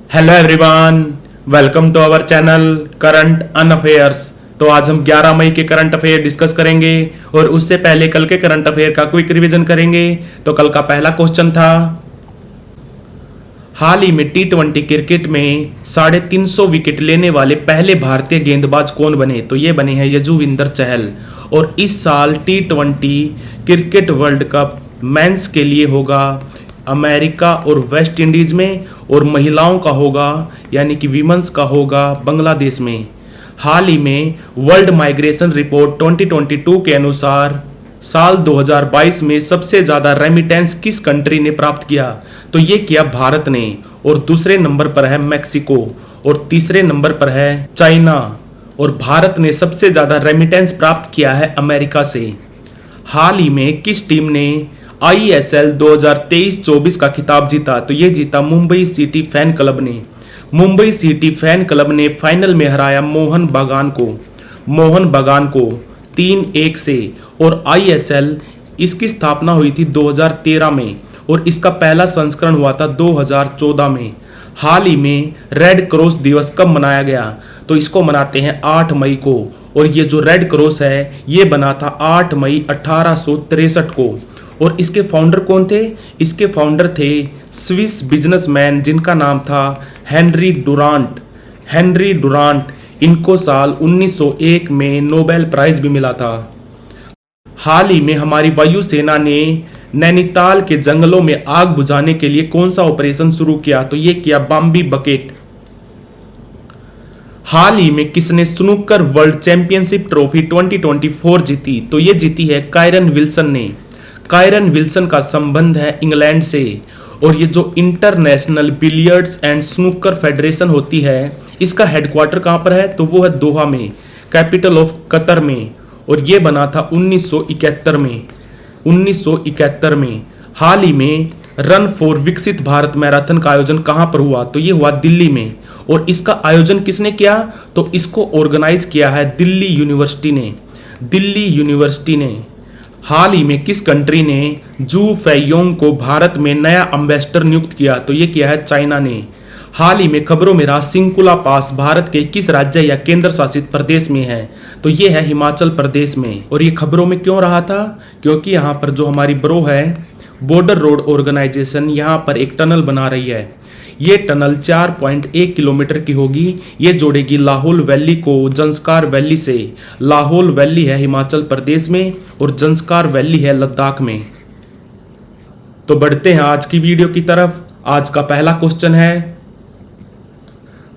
Hello everyone, welcome to our channel current on affairs. तो आज हम 11 मई के करंट अफेयर डिस्कस करेंगे और उससे पहले कल के करंट अफेयर का क्विक रिवीजन करेंगे। तो कल का पहला क्वेश्चन था, हाल ही में T20 क्रिकेट में 350 विकेट लेने वाले पहले भारतीय गेंदबाज कौन बने? तो ये बने हैं यजुवेंद्र चहल। और इस साल T20 cricket world cup mains के लिए होगा अमेरिका और वेस्ट इंडीज में, और महिलाओं का होगा यानी कि विमेंस का होगा बांग्लादेश में। हाल ही में वर्ल्ड माइग्रेशन रिपोर्ट 2022 के अनुसार साल 2022 में सबसे ज्यादा रेमिटेंस किस कंट्री ने प्राप्त किया? तो ये किया भारत ने, और दूसरे नंबर पर है मैक्सिको, और तीसरे नंबर पर है चाइना, और भारत ने सबसे ज्यादा रेमिटेंस प्राप्त किया है अमेरिका से। हाल ही में किस टीम ने ISL 2023-24 का खिताब जीता? तो ये जीता मुंबई सिटी फैन क्लब ने। मुंबई सिटी फैन क्लब ने फाइनल में हराया मोहन बागान को 3-1 से। और ISL इसकी स्थापना हुई थी 2013 में, और इसका पहला संस्करण हुआ था 2014 में। हाल ही में रेड क्रॉस दिवस कब मनाया गया? तो इसको मनाते हैं 8 मई को, और ये जो रेड क्रॉस है ये बना था 8 मई 1863 को। और इसके फाउंडर कौन थे? इसके फाउंडर थे स्विस बिजनेसमैन जिनका नाम था हेनरी डुरांट। इनको साल 1901 में नोबेल प्राइज भी मिला था। हाल ही में हमारी वायुसेना ने नैनीताल के जंगलों में आग बुझाने के लिए कौन सा ऑपरेशन शुरू किया? तो ये किया बॉम्बी बकेट। हाल ही में किसने स्नूकर वर्ल्ड चैंपियनशिप ट्रॉफी 2024 जीती? तो ये जीती है कायरन विल्सन ने। कायरन विल्सन का संबंध है इंग्लैंड से, और ये जो international billiards and snooker federation होती है इसका हेडक्वार्टर कहाँ पर है? तो वो है दोहा में, कैपिटल ऑफ कतर में, और ये बना था 1971 में। हाल ही में रन फॉर विकसित भारत मैराथन का आयोजन कहाँ पर हुआ? तो ये हुआ दिल्ली में। और इसका आयोजन किसने किया? तो इसको ऑर्गेनाइज किया है दिल्ली यूनिवर्सिटी ने। हाल ही में किस कंट्री ने जू फेयोंग को भारत में नया एम्बेसडर नियुक्त किया? तो ये किया है चाइना ने। हाल ही में खबरों में रहा सिंकुला पास भारत के किस राज्य या केंद्र शासित प्रदेश में है? तो ये है हिमाचल प्रदेश में। और ये खबरों में क्यों रहा था? क्योंकि यहाँ पर जो हमारी ब्रो है बॉर्डर रोड ऑर्गेनाइजेशन यहाँ पर एक टनल बना रही है। ये टनल 4.1 किलोमीटर की होगी। ये जोड़ेगी लाहौल वैली को जंस्कार वैली से। लाहौल वैली है हिमाचल प्रदेश में और जंस्कार वैली है लद्दाख में। तो बढ़ते हैं आज की वीडियो की तरफ। आज का पहला क्वेश्चन है,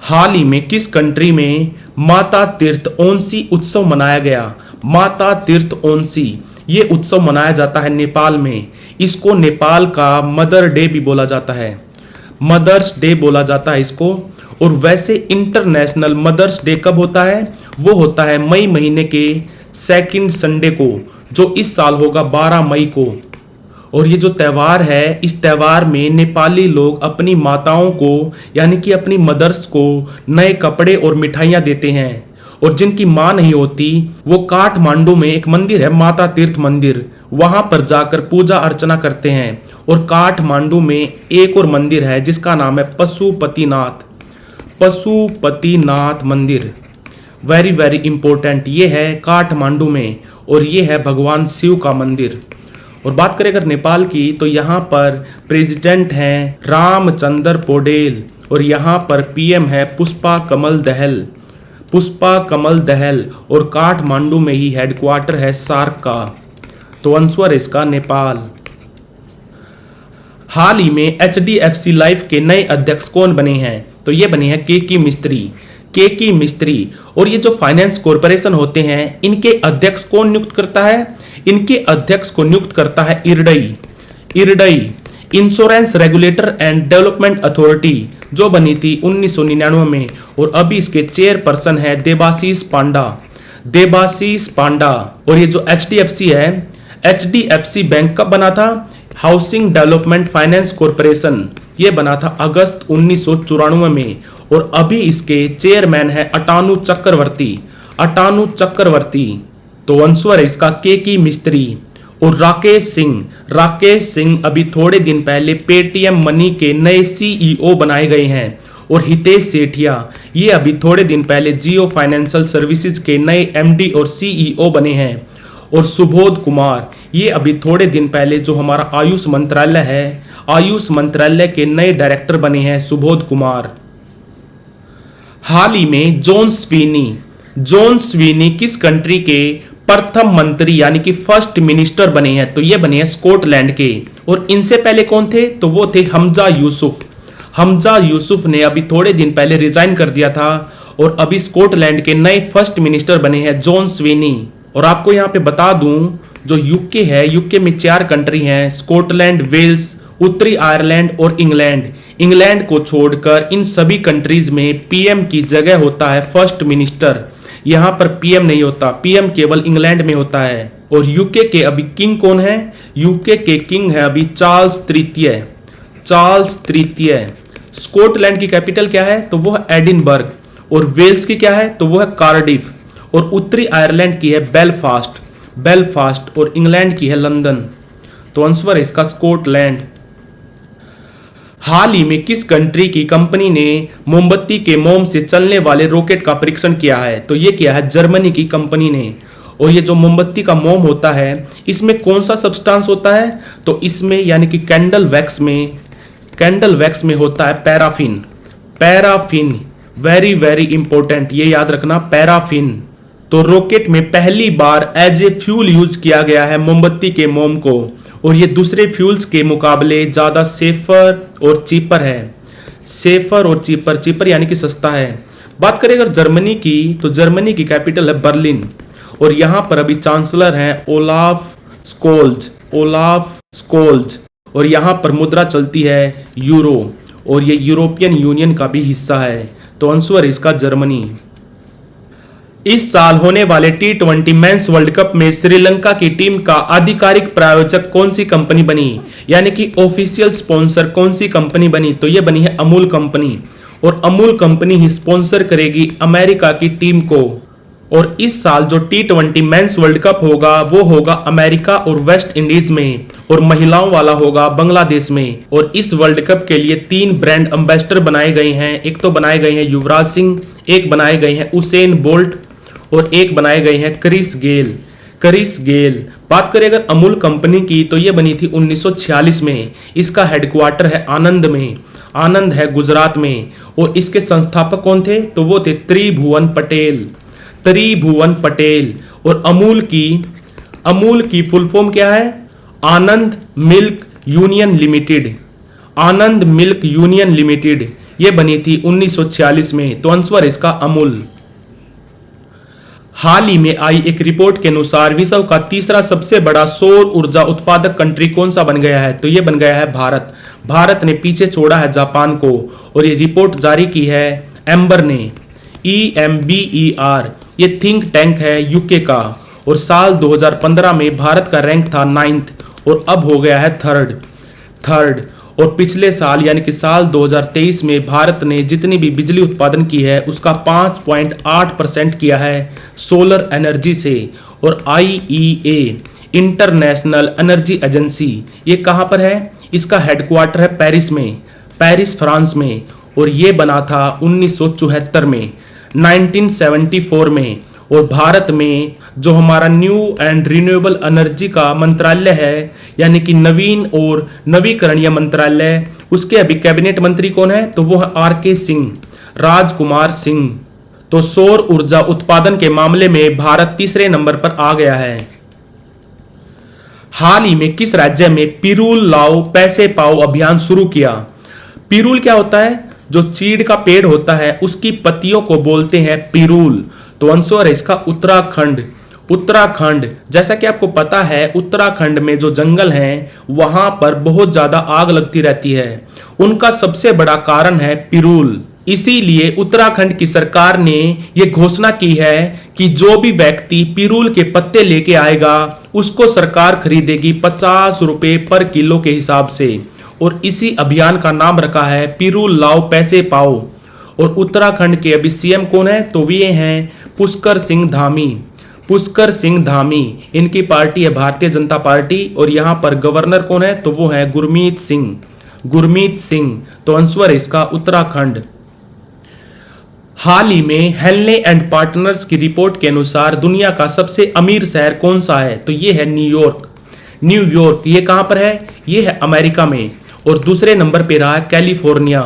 हाल ही में किस कंट्री में माता तीर्थ ओंसी उत्सव मनाया गया? माता तीर्थ ओंसी ये उत्सव मनाया जाता है नेपाल में। इसको नेपाल का मदर डे भी बोला जाता है, मदर्स डे बोला जाता है इसको। और वैसे इंटरनेशनल मदर्स डे कब होता है? वो होता है मई महीने के सेकंड संडे को, जो इस साल होगा 12 मई को। और ये जो त्यौहार है, इस त्यौहार में नेपाली लोग अपनी माताओं को यानी कि अपनी मदर्स को नए कपड़े और मिठाइयाँ देते हैं। और जिनकी माँ नहीं होती वो काठमांडू में एक मंदिर है माता तीर्थ मंदिर, वहां पर जाकर पूजा अर्चना करते हैं। और काठमांडू में एक और मंदिर है जिसका नाम है पशुपतिनाथ मंदिर। वेरी वेरी इंपॉर्टेंट, ये है काठमांडू में, और ये है भगवान शिव का मंदिर। और बात करें अगर नेपाल की, तो यहाँ पर प्रेसिडेंट हैं रामचंद्र पौडेल, और यहाँ पर PM है पुष्पा कमल दहल, और काठमांडू में ही हेडक्वार्टर है सार्क का। तो आंसर इसका नेपाल। हाल ही में HDFC लाइफ के नए अध्यक्ष कौन बने हैं? तो ये बने हैं केकी मिस्त्री। और ये जो फाइनेंस कॉरपोरेशन होते हैं इनके अध्यक्ष कौन नियुक्त करता है? इनके अध्यक्ष को नियुक्त करता है IRDAI insurance regulator and development authority, जो बनी थी 1999 में। और अभी इसके चेयरपर्सन है देबाशीष पांडा। और ये जो HDFC है, HDFC बैंक कब बना था? हाउसिंग डेवलपमेंट फाइनेंस कॉरपोरेशन, ये बना था अगस्त 1994 में। और अभी इसके चेयरमैन है अटानु चक्रवर्ती। तो आंसर है इसका केकी मिस्त्री। और राकेश सिंह अभी थोड़े दिन पहले पेटीएम मनी के नए CEO बनाए गए हैं। और हितेश सेठिया ये अभी थोड़े दिन पहले जियो फाइनेंशियल सर्विसेज के नए एमडी और सीईओ बने हैं। और सुबोध कुमार ये अभी थोड़े दिन पहले जो हमारा आयुष मंत्रालय है, आयुष मंत्रालय के नए डायरेक्टर बने हैं सुबोध कुमार। हाल ही में जॉन स्वीनी किस कंट्री के प्रथम मंत्री यानी कि फर्स्ट मिनिस्टर बने हैं? तो ये बने हैं स्कॉटलैंड के। और इनसे पहले कौन थे? तो वो थे हमजा यूसुफ ने अभी थोड़े दिन पहले रिजाइन कर दिया था और अभी स्कॉटलैंड के नए फर्स्ट मिनिस्टर बने हैं जॉन स्वीनी। और आपको यहाँ पे बता दूं, जो यूके है, यूके में 4 कंट्री हैं, स्कॉटलैंड, वेल्स, उत्तरी आयरलैंड और इंग्लैंड को छोड़कर इन सभी कंट्रीज में पीएम की जगह होता है फर्स्ट मिनिस्टर। यहाँ पर पीएम नहीं होता, पीएम केवल इंग्लैंड में होता है। और यूके के अभी किंग कौन है? यूके के किंग है अभी चार्ल्स तृतीय। स्कॉटलैंड की कैपिटल क्या है? तो वो है एडिनबर्ग। और वेल्स की क्या है? तो वो है कार्डिफ। और उत्तरी आयरलैंड की है बेलफास्ट और इंग्लैंड की है लंदन। तो आंसर है इसका स्कॉटलैंड। हाल ही में किस कंट्री की कंपनी ने मोमबत्ती के मोम से चलने वाले रॉकेट का परीक्षण किया है? तो ये किया है जर्मनी की कंपनी ने। और ये जो मोमबत्ती का मोम होता है, इसमें कौन सा सब्सटेंस होता है? तो इसमें यानी कि कैंडल वैक्स में होता है पैराफिन। वेरी वेरी इंपॉर्टेंट, ये याद रखना, पैराफिन। तो रॉकेट में पहली बार एज ए फ्यूल यूज किया गया है मोमबत्ती के मोम को। और ये दूसरे फ्यूल्स के मुकाबले ज्यादा सेफर और चीपर है। चीपर यानी कि सस्ता है। बात करें अगर जर्मनी की, तो जर्मनी की कैपिटल है बर्लिन। और यहां पर अभी चांसलर हैं ओलाफ स्कोल्ज। और यहां पर मुद्रा चलती है यूरो। और ये यूरोपियन यूनियन का भी हिस्सा है। तो आंसर इसका जर्मनी। इस साल होने वाले T20 मेंस वर्ल्ड कप में श्रीलंका की टीम का आधिकारिक प्रायोजक कौन सी कंपनी बनी? यानी कि ऑफिशियल स्पॉन्सर कौन सी कंपनी बनी? तो ये बनी है अमूल कंपनी। और अमूल कंपनी ही स्पॉन्सर करेगी अमेरिका की टीम को। और इस साल जो T20 मेंस वर्ल्ड कप होगा वो होगा अमेरिका और वेस्ट इंडीज में। और महिलाओं वाला होगा बांग्लादेश में। और इस वर्ल्ड कप के लिए 3 ब्रांड एम्बेसडर बनाए गए हैं। एक तो बनाए गए हैं युवराज सिंह, एक बनाए गए हैं उसेन बोल्ट और एक बनाए गए हैं क्रिस गेल। बात करें अगर अमूल कंपनी की, तो ये बनी थी 1946 में। इसका हेडक्वार्टर है आनंद है गुजरात में। और इसके संस्थापक कौन थे? तो वो थे त्रिभुवन पटेल। और अमूल की फुल फॉर्म क्या है? आनंद मिल्क यूनियन लिमिटेड। ये बनी थी 1946 में। तो आंसर इसका अमूल। हाल ही में आई एक रिपोर्ट के अनुसार विश्व का तीसरा सबसे बड़ा सौर ऊर्जा उत्पादक कंट्री कौन सा बन गया है? तो ये बन गया है भारत ने पीछे छोड़ा है जापान को। और ये रिपोर्ट जारी की है एम्बर ने, EMBER। ये थिंक टैंक है यूके का। और साल 2015 में भारत का रैंक था 9th और अब हो गया है थर्ड। और पिछले साल यानी कि साल 2023 में भारत ने जितनी भी बिजली उत्पादन की है उसका 5.8% किया है सोलर एनर्जी से। और IEA इंटरनेशनल एनर्जी एजेंसी, ये कहाँ पर है? इसका हेडक्वार्टर है पेरिस फ्रांस में। और ये बना था 1974 में, 1974 में। और भारत में जो हमारा न्यू एंड रिन्यूएबल एनर्जी का मंत्रालय है, यानी कि नवीन और नवीकरणीय मंत्रालय, उसके अभी कैबिनेट मंत्री कौन है? तो वो है राजकुमार सिंह। तो सौर ऊर्जा उत्पादन के मामले में भारत तीसरे नंबर पर आ गया है। हाल ही में किस राज्य में पिरूल लाओ पैसे पाओ अभियान शुरू किया? पिरूल क्या होता है? जो चीड़ का पेड़ होता है उसकी पत्तियों को बोलते हैं पिरूल। तो आंसर है इसका उत्तराखंड। जैसा कि आपको पता है उत्तराखंड में जो जंगल हैं वहां पर बहुत ज्यादा आग लगती रहती है। उनका सबसे बड़ा कारण है पिरूल। इसीलिए उत्तराखंड की सरकार ने यह घोषणा की है कि जो भी व्यक्ति पिरूल के पत्ते लेके आएगा उसको सरकार खरीदेगी 50 रुपए पर किलो के हिसाब से। और इसी अभियान का नाम रखा है पिरूल लाओ पैसे पाओ। और उत्तराखंड के अभी सीएम कौन है? तो ये हैं पुष्कर सिंह धामी। इनकी पार्टी है भारतीय जनता पार्टी। और यहाँ पर गवर्नर कौन है? तो वो है गुरमीत सिंह। तो आंसर है इसका उत्तराखंड। हाल ही में हेनले एंड पार्टनर्स की रिपोर्ट के अनुसार दुनिया का सबसे अमीर शहर कौन सा है? तो ये है न्यूयॉर्क। न्यूयॉर्क ये कहाँ पर है? ये है अमेरिका में। और दूसरे नंबर पे रहा है कैलिफोर्निया।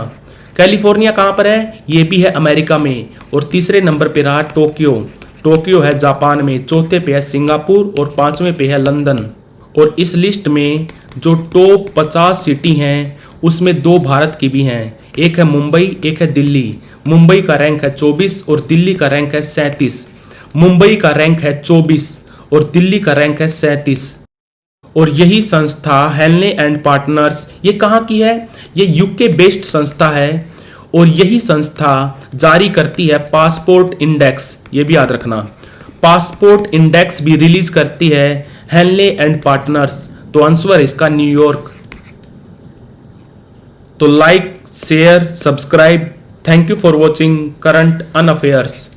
कैलिफोर्निया कहाँ पर है? ये भी है अमेरिका में। और तीसरे नंबर पे रहा टोक्यो। टोक्यो है जापान में। चौथे पे है सिंगापुर और पांचवें पे है लंदन। और इस लिस्ट में जो टॉप 50 सिटी हैं उसमें 2 भारत की भी हैं। एक है मुंबई, एक है दिल्ली। मुंबई का रैंक है 24 और दिल्ली का रैंक है 37। मुंबई का रैंक है 24 और दिल्ली का रैंक है 37। और यही संस्था हेनले एंड पार्टनर्स ये कहाँ की है? ये यूके बेस्ड संस्था है। और यही संस्था जारी करती है पासपोर्ट इंडेक्स, ये भी याद रखना। पासपोर्ट इंडेक्स भी रिलीज करती है हेनले एंड पार्टनर्स। तो आंसर इसका न्यूयॉर्क। तो like, share, subscribe. Thank you for watching current on affairs.